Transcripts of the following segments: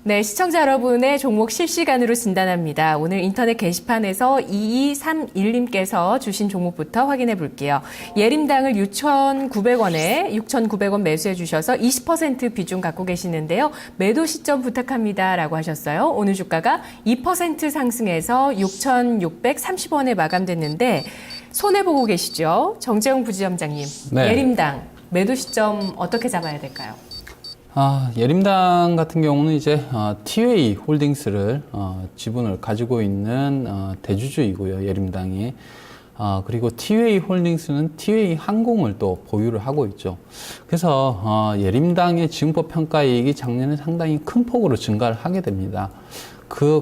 네, 시청자 여러분의 종목 실시간으로 진단합니다. 오늘 인터넷 게시판에서 2231님께서 주신 종목부터 확인해 볼게요. 예림당을 6,900원에 6,900원 매수해 주셔서 20% 비중 갖고 계시는데요. 매도 시점 부탁합니다 라고 하셨어요. 오늘 주가가 2% 상승해서 6,630원에 마감됐는데 손해보고 계시죠? 정재웅 부지점장님. 네. 예림당 매도 시점 어떻게 잡아야 될까요? 예림당 같은 경우는 이제 티웨이 홀딩스를 지분을 가지고 있는 대주주이고요. 예림당이. 그리고 티웨이 홀딩스는 티웨이 항공을 또 보유를 하고 있죠. 그래서 예림당의 지분법 평가이익이 작년에 상당히 큰 폭으로 증가를 하게 됩니다.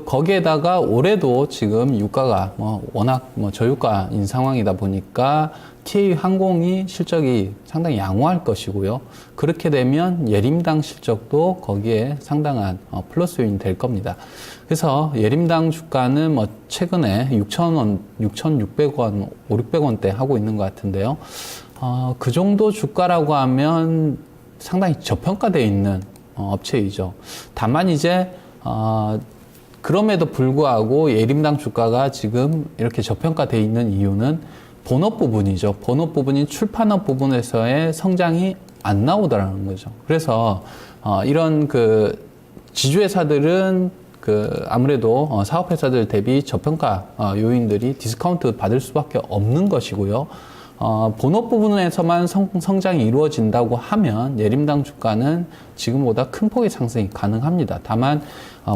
거기에다가 올해도 지금 유가가 워낙 저유가인 상황이다 보니까 티웨이 항공이 실적이 상당히 양호할 것이고요. 그렇게 되면 예림당 실적도 거기에 상당한 플러스 요인이 될 겁니다. 그래서 예림당 주가는 최근에 6,000원, 6,600원, 5,600원대 하고 있는 것 같은데요. 그 정도 주가라고 하면 상당히 저평가되어 있는 업체이죠. 다만 이제 그럼에도 불구하고 예림당 주가가 지금 이렇게 저평가되어 있는 이유는 본업 부분이죠. 본업 부분인 출판업 부분에서의 성장이 안 나오더라는 거죠. 그래서 이런 지주회사들은 아무래도 사업회사들 대비 저평가 요인들이 디스카운트 받을 수밖에 없는 것이고요. 본업 부분에서만 성장이 이루어진다고 하면 예림당 주가는 지금보다 큰 폭의 상승이 가능합니다. 다만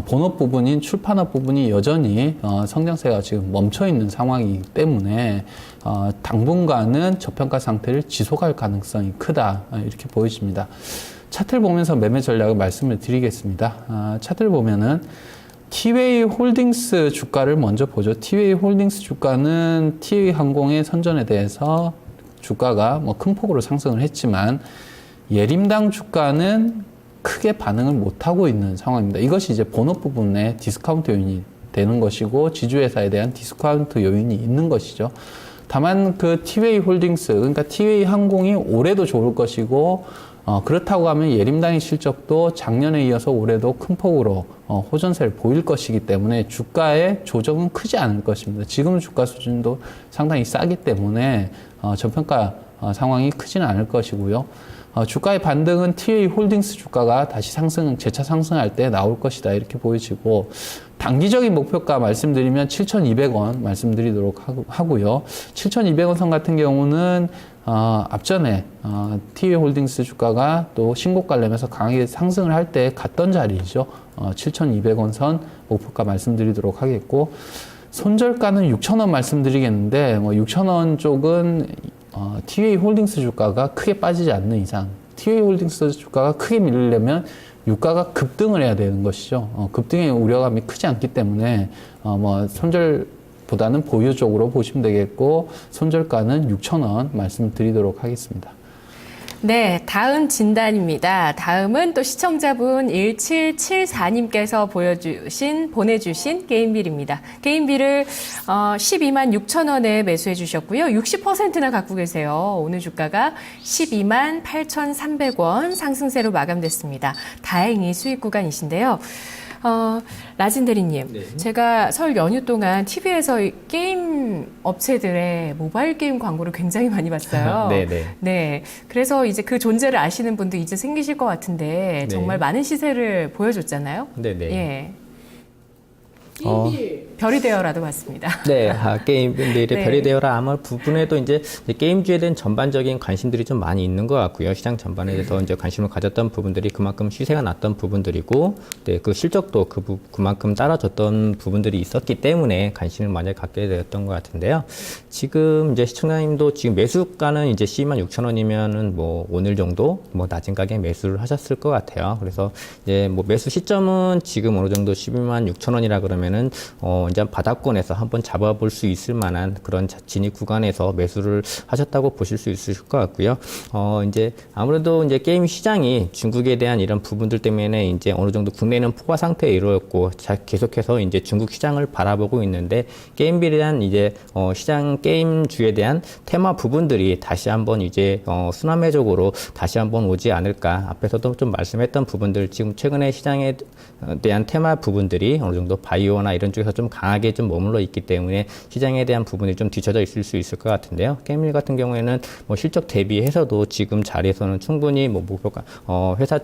본업 부분인 출판업 부분이 여전히 성장세가 지금 멈춰 있는 상황이기 때문에 당분간은 저평가 상태를 지속할 가능성이 크다 이렇게 보여집니다. 차트를 보면서 매매 전략을 말씀을 드리겠습니다. 차트를 보면은 티웨이 홀딩스 주가를 먼저 보죠. 티웨이 홀딩스 주가는 티웨이 항공의 선전에 대해서 주가가 큰 폭으로 상승을 했지만 예림당 주가는 크게 반응을 못하고 있는 상황입니다. 이것이 이제 본업 부분에 디스카운트 요인이 되는 것이고 지주회사에 대한 디스카운트 요인이 있는 것이죠. 다만 티웨이 홀딩스, 그러니까 티웨이 항공이 올해도 좋을 것이고 그렇다고 하면 예림당의 실적도 작년에 이어서 올해도 큰 폭으로 호전세를 보일 것이기 때문에 주가의 조정은 크지 않을 것입니다. 지금 주가 수준도 상당히 싸기 때문에 저평가 상황이 크지는 않을 것이고요. 주가의 반등은 티웨이 홀딩스 주가가 다시 재차 상승할 때 나올 것이다 이렇게 보여지고 단기적인 목표가 말씀드리면 7,200원 말씀드리도록 하고요. 7,200원 선 같은 경우는 앞전에 티웨이 홀딩스 주가가 또 신고가를 내면서 강하게 상승을 할 때 갔던 자리이죠. 7,200원 선 목표가 말씀드리도록 하겠고 손절가는 6,000원 말씀드리겠는데 6,000원 쪽은 티웨이 홀딩스 주가가 크게 빠지지 않는 이상 티웨이 홀딩스 주가가 크게 밀리려면 유가가 급등을 해야 되는 것이죠. 급등의 우려감이 크지 않기 때문에 손절보다는 보유 쪽으로 보시면 되겠고 손절가는 6,000원 말씀드리도록 하겠습니다. 네, 다음 진단입니다. 다음은 또 시청자분 1774님께서 보내주신 게임빌입니다. 게임빌을 12만 6천 원에 매수해 주셨고요. 60%나 갖고 계세요. 오늘 주가가 12만 8,300원 상승세로 마감됐습니다. 다행히 수익 구간이신데요. 라진 대리님, 네. 제가 설 연휴 동안 TV에서 게임 업체들의 모바일 게임 광고를 굉장히 많이 봤어요. 네네. 네. 그래서 이제 그 존재를 아시는 분도 이제 생기실 것 같은데 정말 많은 시세를 보여줬잖아요. 네네. 예. 게임빌 별이 되어라도 봤습니다. 네, 게임빌의 네. 별이 되어라 아마 부분에도 이제 게임주에 대한 전반적인 관심들이 좀 많이 있는 것 같고요. 시장 전반에 대해서 이제 관심을 가졌던 부분들이 그만큼 시세가 났던 부분들이고, 네, 그 실적도 그만큼 따라줬던 부분들이 있었기 때문에 관심을 많이 갖게 되었던 것 같은데요. 지금 이제 시청자님도 지금 매수가는 이제 126,000원이면은 오늘 정도 낮은 가격에 매수를 하셨을 것 같아요. 그래서 이제 매수 시점은 지금 어느 정도 126,000원이라 그러면 그러면은 이제 바닥권에서 한번 잡아볼 수 있을 만한 그런 진입 구간에서 매수를 하셨다고 보실 수 있을 것 같고요. 이제 아무래도 이제 게임 시장이 중국에 대한 이런 부분들 때문에 이제 어느 정도 국내는 포화 상태에 이르렀고 계속해서 이제 중국 시장을 바라보고 있는데 게임비에 대한 이제 시장 게임주에 대한 테마 부분들이 다시 한번 이제 순환매적으로 다시 한번 오지 않을까. 앞에서도 좀 말씀했던 부분들 지금 최근에 시장에 대한 테마 부분들이 어느 정도 바이오나 이런 쪽에서 좀 강하게 좀 머물러 있기 때문에 시장에 대한 부분이 좀 뒤쳐져 있을 수 있을 것 같은데요. 게임일 같은 경우에는 뭐 실적 대비해서도 지금 자리에서는 충분히 뭐 목표가 회사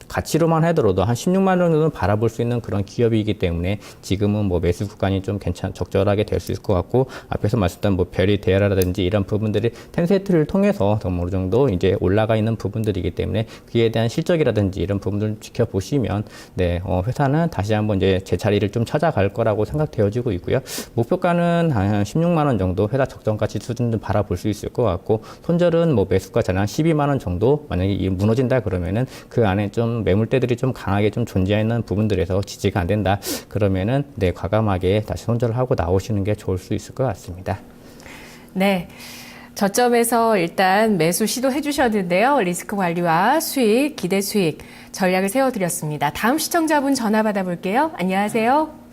가치로만 하더라도 한 16만 원 정도는 바라볼 수 있는 그런 기업이기 때문에 지금은 뭐 매수 구간이 좀 적절하게 될 수 있을 것 같고 앞에서 말씀드린 뭐 별이 대여라든지 이런 부분들이 텐세트를 통해서 어느 정도 이제 올라가 있는 부분들이기 때문에 그에 대한 실적이라든지 이런 부분들을 지켜보시면 네, 회사는 다시 한번 이제 제 자리를 좀 찾아갈 거라고 생각되어지고 있고요. 목표가는 한 16만 원 정도 회사 적정 가치 수준 좀 바라볼 수 있을 것 같고 손절은 뭐 매수가 한 12만 원 정도 만약에 이 무너진다 그러면은 그 안에 좀 매물대들이 좀 강하게 좀 존재하는 부분들에서 지지가 안 된다 그러면은 네, 과감하게 다시 손절을 하고 나오시는 게 좋을 수 있을 것 같습니다. 네. 저점에서 일단 매수 시도해 주셨는데요. 리스크 관리와 수익, 기대 수익 전략을 세워드렸습니다. 다음 시청자분 전화 받아볼게요. 안녕하세요.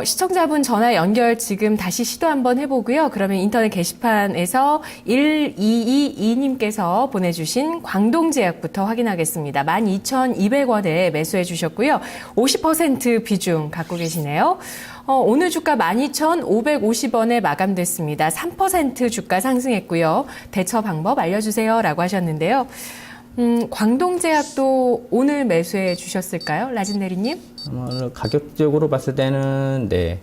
시청자분 전화 연결 지금 다시 시도 한번 해보고요. 그러면 인터넷 게시판에서 1222님께서 보내주신 광동제약부터 확인하겠습니다. 12,200원에 매수해 주셨고요. 50% 비중 갖고 계시네요. 오늘 주가 12,550원에 마감됐습니다. 3% 주가 상승했고요. 대처 방법 알려주세요 라고 하셨는데요. 광동제약도 오늘 매수해 주셨을까요? 라진네리님? 가격적으로 봤을 때는 네,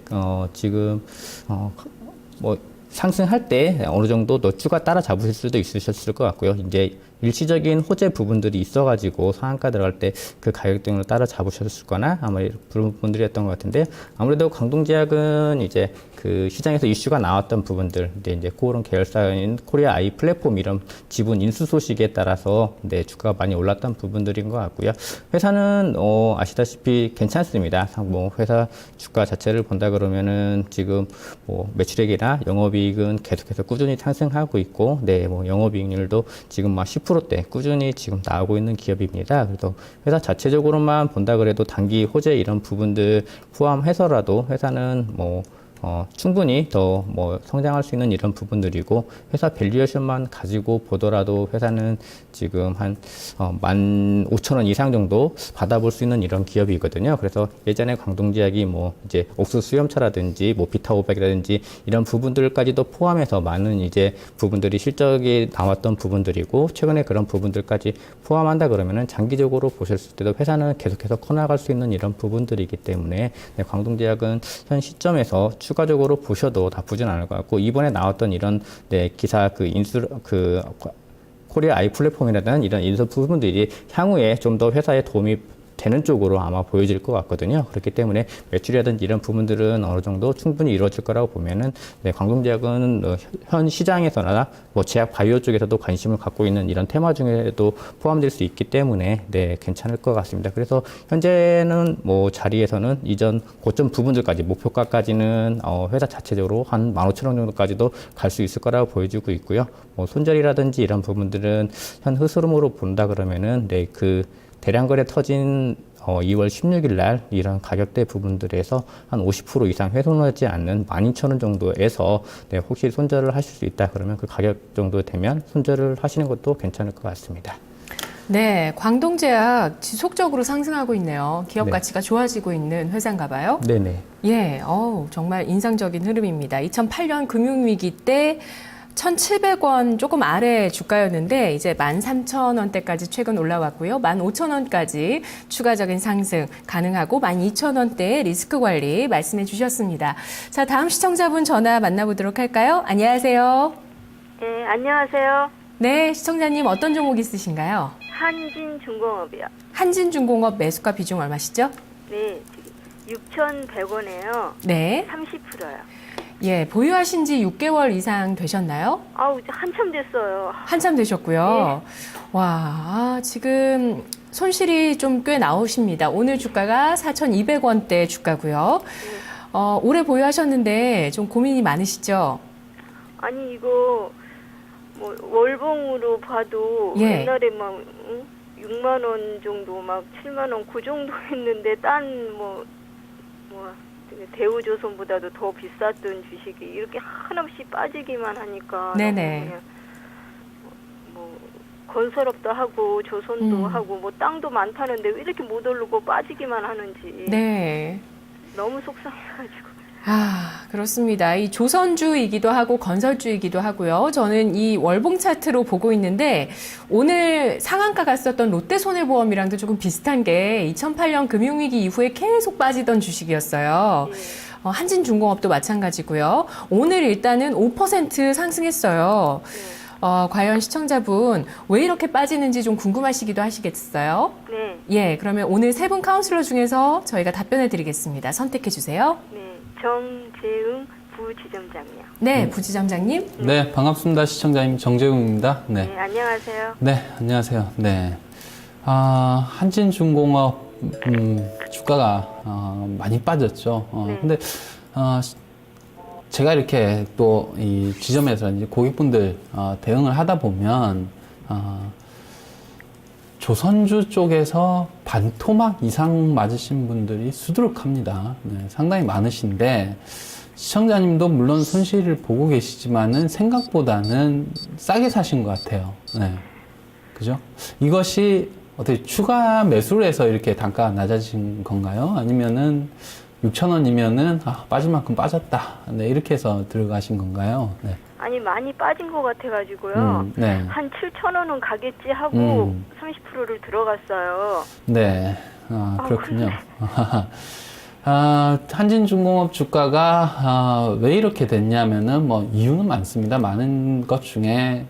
지금 뭐 상승할 때 어느 정도 노출가 따라잡으실 수도 있으셨을 것 같고요. 이제 일시적인 호재 부분들이 있어가지고 상한가 들어갈 때 그 가격 등으로 따라잡으셨을 거나 아마 그런 분들이었던 것 같은데 아무래도 광동제약은 이제 그 시장에서 이슈가 나왔던 부분들, 이제 그런 계열사인 코리아 아이 플랫폼 이런 지분 인수 소식에 따라서 네, 주가가 많이 올랐던 부분들인 것 같고요. 회사는 아시다시피 괜찮습니다. 뭐 회사 주가 자체를 본다 그러면은 지금 뭐 매출액이나 영업이익은 계속해서 꾸준히 상승하고 있고, 네, 뭐 영업이익률도 지금 막 10%대 꾸준히 지금 나오고 있는 기업입니다. 그래서 회사 자체적으로만 본다 그래도 단기 호재 이런 부분들 포함해서라도 회사는 뭐 충분히 더 뭐 성장할 수 있는 이런 부분들이고 회사 밸류에이션만 가지고 보더라도 회사는 지금 한 15,000원 이상 정도 받아볼 수 있는 이런 기업이거든요. 그래서 예전에 광동제약이 뭐 이제 옥수수 수염차라든지 뭐 비타500이라든지 이런 부분들까지도 포함해서 많은 이제 부분들이 실적이 나왔던 부분들이고 최근에 그런 부분들까지 포함한다 그러면은 장기적으로 보셨을 때도 회사는 계속해서 커나갈 수 있는 이런 부분들이기 때문에 네, 광동제약은 현 시점에서 추가적으로 보셔도 나쁘진 않을 것 같고 이번에 나왔던 이런 네, 기사 코리아 아이 플랫폼이라는 이런 인수 부분들이 향후에 좀 더 회사에 도움이 되는 쪽으로 아마 보여질 것 같거든요. 그렇기 때문에 매출이라든지 이런 부분들은 어느 정도 충분히 이루어질 거라고 보면은 네, 광동제약은 현 시장에서나 뭐 제약 바이오 쪽에서도 관심을 갖고 있는 이런 테마 중에도 포함될 수 있기 때문에 네, 괜찮을 것 같습니다. 그래서 현재는 뭐 자리에서는 이전 고점 부분들까지 목표가까지는 회사 자체적으로 한 15,000원 정도까지도 갈 수 있을 거라고 보여지고 있고요. 뭐 손절이라든지 이런 부분들은 현 흐름으로 본다 그러면은 네, 그 대량 거래 터진 2월 16일 날 이런 가격대 부분들에서 한 50% 이상 훼손하지 않는 12,000원 정도에서 네, 혹시 손절을 하실 수 있다 그러면 그 가격 정도 되면 손절을 하시는 것도 괜찮을 것 같습니다. 네, 광동제약 지속적으로 상승하고 있네요. 기업 네. 가치가 좋아지고 있는 회사인가 봐요. 네네. 예, 정말 인상적인 흐름입니다. 2008년 금융위기 때 1,700원 조금 아래 주가였는데 이제 13,000원대까지 최근 올라왔고요. 15,000원까지 추가적인 상승 가능하고 12,000원대 리스크 관리 말씀해 주셨습니다. 자, 다음 시청자분 전화 만나보도록 할까요? 안녕하세요. 네, 안녕하세요. 네, 시청자님 어떤 종목 있으신가요? 한진중공업이요. 한진중공업 매수가 비중 얼마시죠? 네, 6,100원에요. 네. 30%요. 예, 보유하신 지 6개월 이상 되셨나요? 아우, 한참 됐어요. 한참 되셨고요. 와, 지금 손실이 좀 꽤 나오십니다. 오늘 주가가 4,200원대 주가고요. 오래 보유하셨는데 좀 고민이 많으시죠? 아니 이거 뭐 월봉으로 봐도 예. 옛날에 막 6만 원 정도 막 7만 원 그 정도 했는데 딴 뭐 대우조선보다도 더 비쌌던 주식이 이렇게 한없이 빠지기만 하니까 네네. 너무 그냥 뭐 건설업도 하고 조선도 하고 뭐 땅도 많다는데 왜 이렇게 못 오르고 빠지기만 하는지 네. 너무 속상해가지고. 그렇습니다. 이 조선주이기도 하고 건설주이기도 하고요. 저는 이 월봉 차트로 보고 있는데 오늘 상한가 갔었던 롯데손해보험이랑도 조금 비슷한 게 2008년 금융위기 이후에 계속 빠지던 주식이었어요. 한진중공업도 마찬가지고요. 오늘 일단은 5% 상승했어요. 과연 시청자분 왜 이렇게 빠지는지 좀 궁금하시기도 하시겠어요? 네. 예, 그러면 오늘 세 분 카운슬러 중에서 저희가 답변해 드리겠습니다. 선택해 주세요. 네. 정재응 부지점장이요. 네, 부지점장님. 네, 반갑습니다. 시청자님 정재웅입니다. 네. 네. 안녕하세요. 네, 안녕하세요. 네. 한진중공업, 주가가, 많이 빠졌죠. 네. 근데, 제가 이렇게 또 이 지점에서 이제 고객분들, 대응을 하다 보면, 조선주 쪽에서 반토막 이상 맞으신 분들이 수두룩합니다. 네, 상당히 많으신데, 시청자님도 물론 손실을 보고 계시지만은 생각보다는 싸게 사신 것 같아요. 네. 그죠? 이것이 어떻게 추가 매수를 해서 이렇게 단가가 낮아진 건가요? 아니면은 6,000원이면은 빠진 만큼 빠졌다. 네, 이렇게 해서 들어가신 건가요? 네. 아니 많이 빠진 것 같아가지고요. 네. 한 7,000원은 가겠지 하고 30%를 들어갔어요. 네. 그렇군요. 한진중공업 주가가 왜 이렇게 됐냐면은 뭐 이유는 많습니다. 많은 것 중에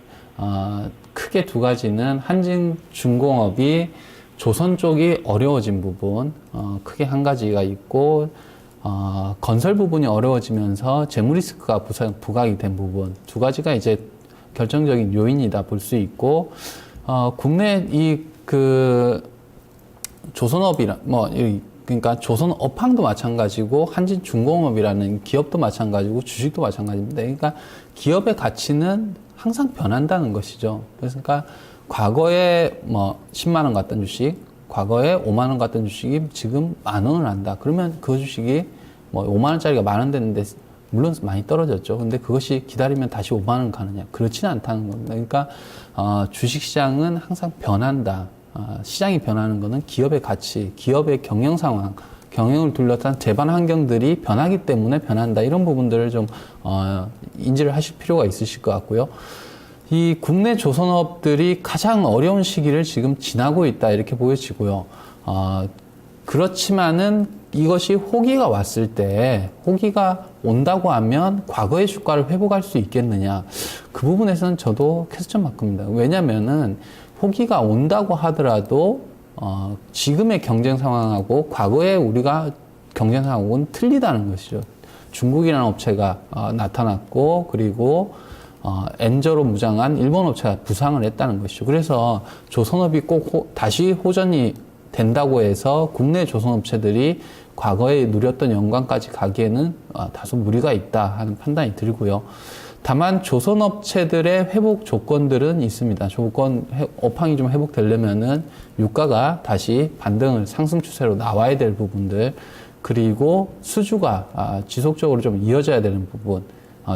크게 두 가지는 한진중공업이 조선 쪽이 어려워진 부분, 크게 한 가지가 있고, 건설 부분이 어려워지면서 재무 리스크가 부각이 된 부분, 두 가지가 이제 결정적인 요인이다 볼 수 있고, 국내 조선업이라, 그러니까 조선업황도 마찬가지고, 한진중공업이라는 기업도 마찬가지고, 주식도 마찬가지입니다. 그러니까 기업의 가치는 항상 변한다는 것이죠. 그러니까 과거에 10만 원 갔던 주식, 과거에 5만 원 갔던 주식이 지금 10,000원을 한다. 그러면 그 주식이 5만 원짜리가 10,000원 됐는데 물론 많이 떨어졌죠. 근데 그것이 기다리면 다시 5만 원 가느냐? 그렇지는 않다는 겁니다. 그러니까 주식 시장은 항상 변한다. 시장이 변하는 것은 기업의 가치, 기업의 경영 상황, 경영을 둘러싼 재반 환경들이 변하기 때문에 변한다. 이런 부분들을 좀 인지를 하실 필요가 있으실 것 같고요. 이 국내 조선업들이 가장 어려운 시기를 지금 지나고 있다 이렇게 보여지고요. 그렇지만은 이것이 호기가 왔을 때 호기가 온다고 하면 과거의 주가를 회복할 수 있겠느냐, 그 부분에서는 저도 퀘스천 마크입니다. 왜냐면은 호기가 온다고 하더라도 지금의 경쟁 상황하고 과거에 우리가 경쟁 상황은 틀리다는 것이죠. 중국이라는 업체가 나타났고, 그리고 엔저로 무장한 일본 업체가 부상을 했다는 것이죠. 그래서 조선업이 꼭 다시 호전이 된다고 해서 국내 조선업체들이 과거에 누렸던 영광까지 가기에는 다소 무리가 있다 하는 판단이 들고요. 다만 조선업체들의 회복 조건들은 있습니다. 업황이 좀 회복되려면은 유가가 다시 반등을 상승 추세로 나와야 될 부분들, 그리고 수주가 지속적으로 좀 이어져야 되는 부분,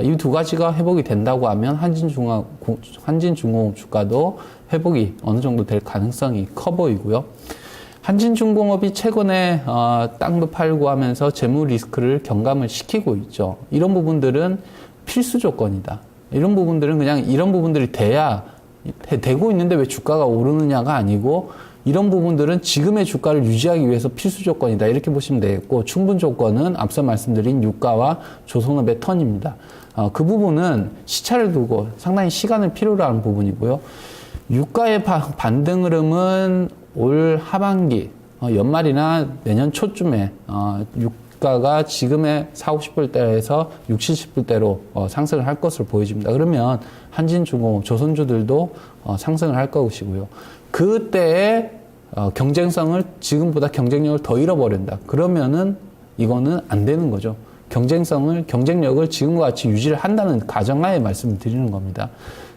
이 두 가지가 회복이 된다고 하면 한진중공업 주가도 회복이 어느 정도 될 가능성이 커 보이고요. 한진중공업이 최근에 땅도 팔고 하면서 재무 리스크를 경감을 시키고 있죠. 이런 부분들은 필수 조건이다. 이런 부분들은 그냥 이런 부분들이 돼야 되고 있는데 왜 주가가 오르느냐가 아니고, 이런 부분들은 지금의 주가를 유지하기 위해서 필수 조건이다. 이렇게 보시면 되겠고, 충분 조건은 앞서 말씀드린 유가와 조선업의 턴입니다. 그 부분은 시차를 두고 상당히 시간을 필요로 하는 부분이고요. 유가의 반등 흐름은 올 하반기, 연말이나 내년 초쯤에 유가가 지금의 40~50불대에서 60~70불대로 상승을 할 것으로 보여집니다. 그러면 한진중공업, 조선주들도 상승을 할 것이고요. 그때에 경쟁성을 지금보다 경쟁력을 더 잃어버린다. 그러면은 이거는 안 되는 거죠. 경쟁력을 지금과 같이 유지를 한다는 가정하에 말씀을 드리는 겁니다.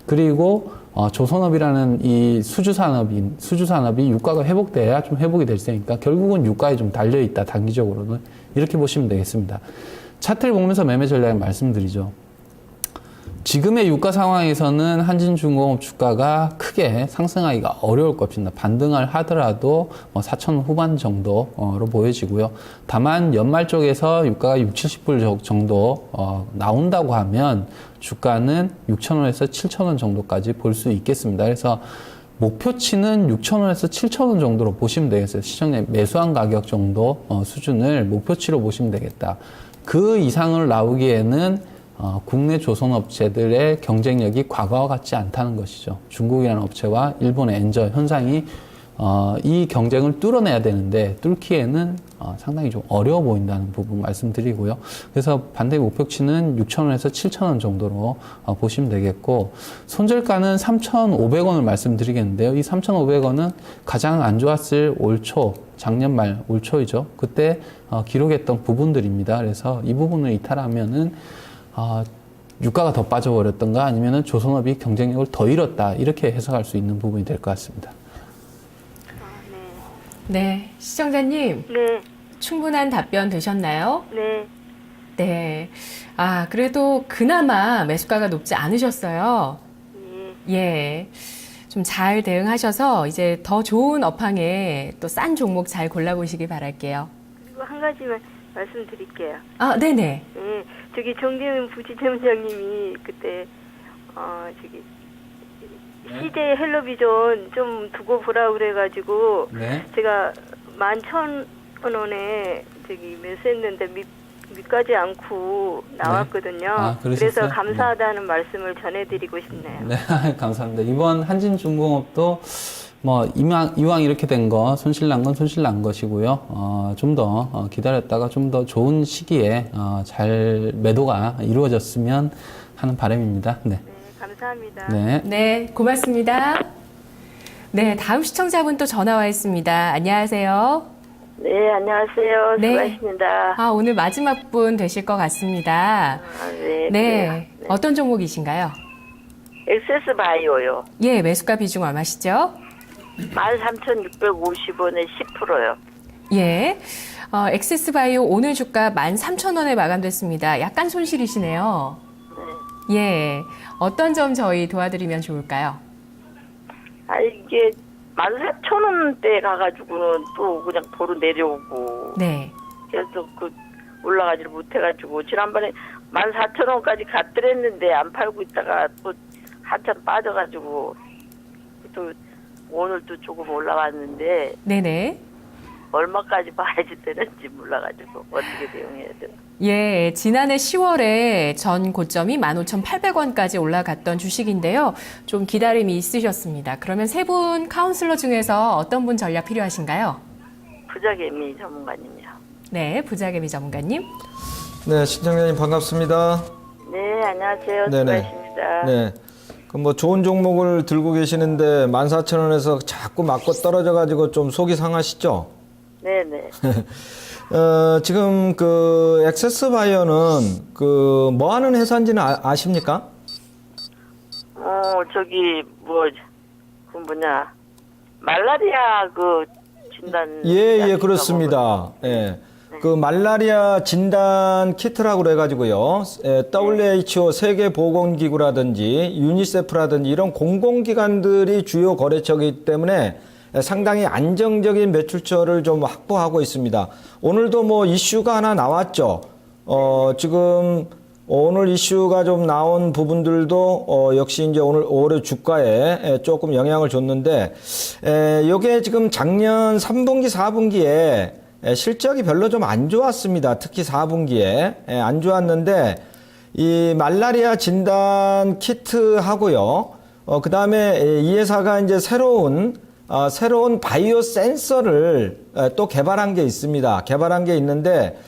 그리고 조선업이라는 이 수주산업이 유가가 회복돼야 좀 회복이 될 테니까 결국은 유가에 좀 달려 있다. 단기적으로는 이렇게 보시면 되겠습니다. 차트를 보면서 매매 전략을 말씀드리죠. 지금의 유가 상황에서는 한진중공업 주가가 크게 상승하기가 어려울 것입니다. 반등을 하더라도 4,000원 후반 정도로 보여지고요. 다만 연말 쪽에서 유가가 60, 70불 정도 나온다고 하면 주가는 6,000원에서 7,000원 정도까지 볼 수 있겠습니다. 그래서 목표치는 6,000원에서 7,000원 정도로 보시면 되겠어요. 시장의 매수한 가격 정도 수준을 목표치로 보시면 되겠다. 그 이상을 나오기에는 국내 조선업체들의 경쟁력이 과거와 같지 않다는 것이죠. 중국이라는 업체와 일본의 엔저 현상이 이 경쟁을 뚫어내야 되는데 뚫기에는 상당히 좀 어려워 보인다는 부분 말씀드리고요. 그래서 반대 목표치는 6,000원에서 7,000원 정도로 보시면 되겠고 손절가는 3,500원을 말씀드리겠는데요. 이 3,500원은 가장 안 좋았을 올 초, 작년 말 올 초이죠. 그때 기록했던 부분들입니다. 그래서 이 부분을 이탈하면은 유가가 더 빠져버렸던가 아니면은 조선업이 경쟁력을 더 잃었다 이렇게 해석할 수 있는 부분이 될 것 같습니다. 네, 시청자님. 네. 충분한 답변 되셨나요? 네. 네. 그래도 그나마 매수가가 높지 않으셨어요. 예. 좀 잘 대응하셔서 이제 더 좋은 업황에 또 싼 종목 잘 골라보시기 바랄게요. 그리고 한 가지만 말씀드릴게요. 네네. 네. 저기 정재훈 부지점장님이 그때 CJ 헬로비전 좀 두고 보라 그래가지고 네. 제가 11,000원에 저기 매수했는데 밑가지 않고 나왔거든요. 그래서 감사하다는 말씀을 전해드리고 싶네요. 네, 감사합니다. 이번 한진중공업도 이왕 이렇게 된 거 손실 난 건 손실 난 것이고요. 좀 더 기다렸다가 좀 더 좋은 시기에 잘 매도가 이루어졌으면 하는 바람입니다. 네. 감사합니다. 네. 네, 고맙습니다. 네, 다음 시청자분 또 전화 와 있습니다. 안녕하세요. 네, 안녕하세요. 네. 수고하십니다. 오늘 마지막 분 되실 것 같습니다. 네. 네, 그래요. 어떤 종목이신가요? 엑세스 바이오요. 예, 매수가 비중 얼마시죠? 13,650원에 10%요. 예. 엑세스바이오 오늘 주가 13,000원에 마감됐습니다. 약간 손실이시네요. 네. 예. 어떤 점 저희 도와드리면 좋을까요? 이게 14,000원대 가가지고는 또 그냥 도로 내려오고. 네. 계속 올라가지를 못해가지고. 지난번에 14,000원까지 갔더랬는데 안 팔고 있다가 또 한참 빠져가지고. 또 오늘 또 조금 올라왔는데. 네네. 얼마까지 봐야지 되는지 몰라가지고 어떻게 대응해야 되나. 예, 지난해 10월에 전 고점이 15,800원까지 올라갔던 주식인데요. 좀 기다림이 있으셨습니다. 그러면 세 분 카운슬러 중에서 어떤 분 전략 필요하신가요? 부자개미 전문가님이요. 네, 부자개미 전문가님. 네, 신청자님 반갑습니다. 네, 안녕하세요. 네네. 수고하십니다. 네. 좋은 종목을 들고 계시는데 14,000원에서 자꾸 맞고 떨어져가지고 좀 속이 상하시죠? 네네. 지금 엑세스 바이오는 뭐 하는 회사인지는 아십니까? 말라리아 진단. 예, 그렇습니다. 예. 말라리아 진단 키트라고 그래가지고요. WHO 세계보건기구라든지 유니세프라든지 이런 공공기관들이 주요 거래처이기 때문에 상당히 안정적인 매출처를 좀 확보하고 있습니다. 오늘도 이슈가 하나 나왔죠. 지금 오늘 이슈가 좀 나온 부분들도 역시 이제 올해 주가에 조금 영향을 줬는데, 요게 지금 작년 3분기, 4분기에 실적이 별로 좀 안 좋았습니다. 특히 4분기에 안 좋았는데 이 말라리아 진단 키트하고요. 그 다음에 이 회사가 이제 새로운 바이오 센서를 또 개발한 게 있습니다. 개발한 게 있는데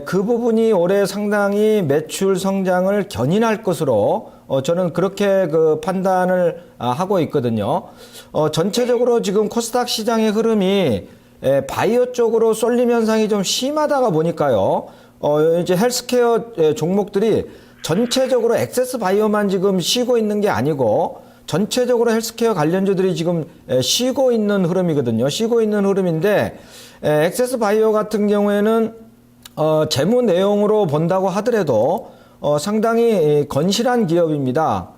그 부분이 올해 상당히 매출 성장을 견인할 것으로 저는 그렇게 그 판단을 하고 있거든요. 전체적으로 지금 코스닥 시장의 흐름이 바이오 쪽으로 쏠림 현상이 좀 심하다가 보니까요. 이제 헬스케어 종목들이 전체적으로 액세스 바이오만 지금 쉬고 있는 게 아니고 전체적으로 헬스케어 관련주들이 지금 쉬고 있는 흐름이거든요. 쉬고 있는 흐름인데 액세스 바이오 같은 경우에는 재무 내용으로 본다고 하더라도 상당히 건실한 기업입니다.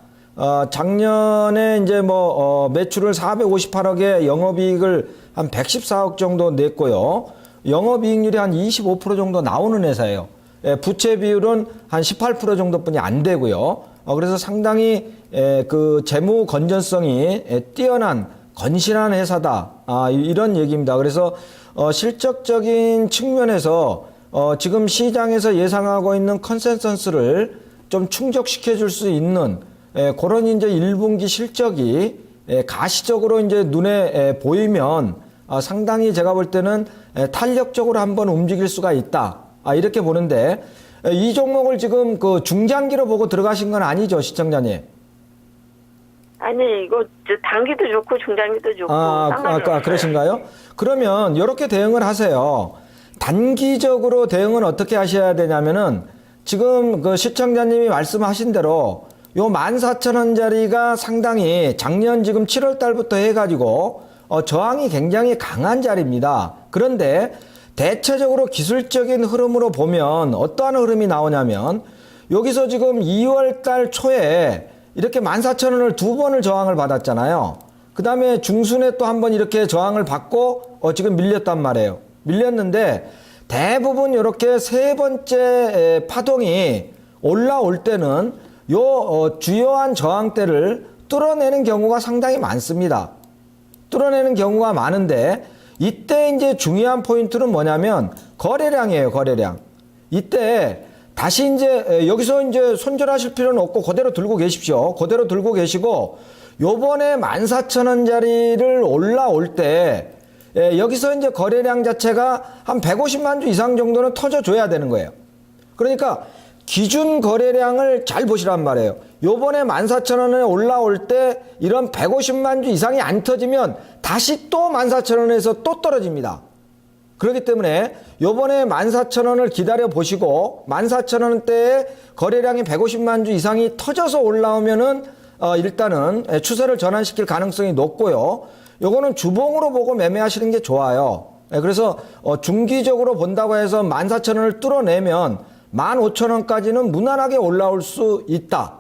작년에 이제 매출을 458억에 영업이익을 한 114억 정도 냈고요. 영업이익률이 한 25% 정도 나오는 회사예요. 부채 비율은 한 18% 정도뿐이 안 되고요. 그래서 상당히 그 재무 건전성이 뛰어난 건실한 회사다. 이런 얘기입니다. 그래서 실적적인 측면에서 지금 시장에서 예상하고 있는 컨센서스를 좀 충족시켜 줄 수 있는 그런 이제 1분기 실적이 가시적으로 이제 눈에 보이면 상당히 제가 볼 때는 탄력적으로 한번 움직일 수가 있다. 이렇게 보는데 이 종목을 지금 그 중장기로 보고 들어가신 건 아니죠, 시청자님? 아니, 이거 단기도 좋고 중장기도 좋고. 그러신가요? 그러면 이렇게 대응을 하세요. 단기적으로 대응은 어떻게 하셔야 되냐면은 지금 그 시청자님이 말씀하신 대로 요 14,000원짜리가 상당히 작년 지금 7월 달부터 해가지고 저항이 굉장히 강한 자리입니다. 그런데 대체적으로 기술적인 흐름으로 보면 어떠한 흐름이 나오냐면 여기서 지금 2월 달 초에 이렇게 14,000원을 두 번을 저항을 받았잖아요. 그 다음에 중순에 또 한 번 이렇게 저항을 받고 지금 밀렸단 말이에요. 밀렸는데 대부분 이렇게 세 번째 파동이 올라올 때는 요 주요한 저항대를 뚫어내는 경우가 상당히 많습니다. 뚫어내는 경우가 많은데 이때 이제 중요한 포인트는 뭐냐면 거래량이에요, 거래량. 이때 다시 이제 여기서 이제 손절하실 필요는 없고 그대로 들고 계십시오. 그대로 들고 계시고 요번에 14,000원짜리를 올라올 때 여기서 이제 거래량 자체가 한 150만 주 이상 정도는 터져줘야 되는 거예요. 그러니까 기준 거래량을 잘 보시란 말이에요. 요번에 14,000원에 올라올 때 이런 150만 주 이상이 안 터지면 다시 또 14,000원에서 또 떨어집니다. 그렇기 때문에 요번에 14,000원을 기다려 보시고 14,000원대에 거래량이 150만 주 이상이 터져서 올라오면은 일단은 추세를 전환시킬 가능성이 높고요. 요거는 주봉으로 보고 매매하시는 게 좋아요. 그래서 중기적으로 본다고 해서 14,000원을 뚫어내면 15,000원까지는 무난하게 올라올 수 있다.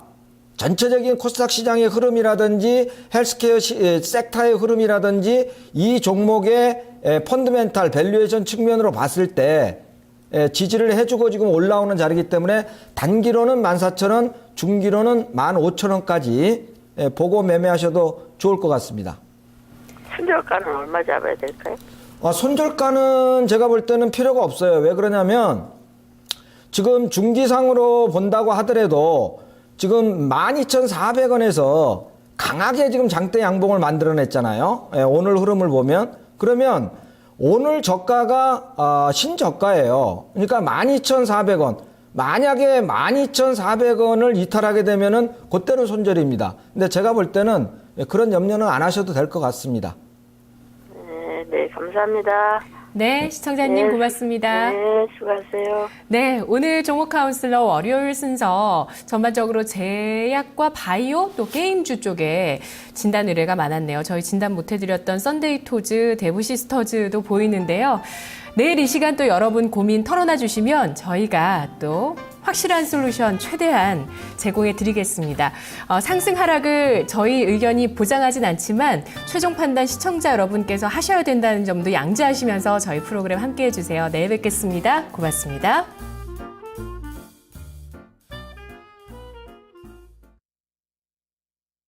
전체적인 코스닥 시장의 흐름이라든지 헬스케어 섹터의 흐름이라든지 이 종목의 펀드멘탈 밸류에이션 측면으로 봤을 때 지지를 해주고 지금 올라오는 자리이기 때문에 단기로는 14,000원, 중기로는 15,000원까지 보고 매매하셔도 좋을 것 같습니다. 손절가는 얼마 잡아야 될까요? 손절가는 제가 볼 때는 필요가 없어요. 왜 그러냐면 지금 중기상으로 본다고 하더라도 지금 12,400원에서 강하게 지금 장대 양봉을 만들어냈잖아요. 오늘 흐름을 보면. 그러면 오늘 저가가 신저가예요. 그러니까 12,400원. 만약에 12,400원을 이탈하게 되면은 그때는 손절입니다. 근데 제가 볼 때는 그런 염려는 안 하셔도 될 것 같습니다. 네, 감사합니다. 네, 시청자님 고맙습니다. 네, 수고하세요. 네, 오늘 종목 카운슬러 월요일 순서 전반적으로 제약과 바이오 또 게임주 쪽에 진단 의뢰가 많았네요. 저희 진단 못해드렸던 썬데이 토즈, 대부시스터즈도 보이는데요. 내일 이 시간 또 여러분 고민 털어놔 주시면 저희가 또 확실한 솔루션 최대한 제공해 드리겠습니다. 상승 하락을 저희 의견이 보장하진 않지만 최종 판단 시청자 여러분께서 하셔야 된다는 점도 양지하시면서 저희 프로그램 함께해 주세요. 내일 뵙겠습니다. 고맙습니다.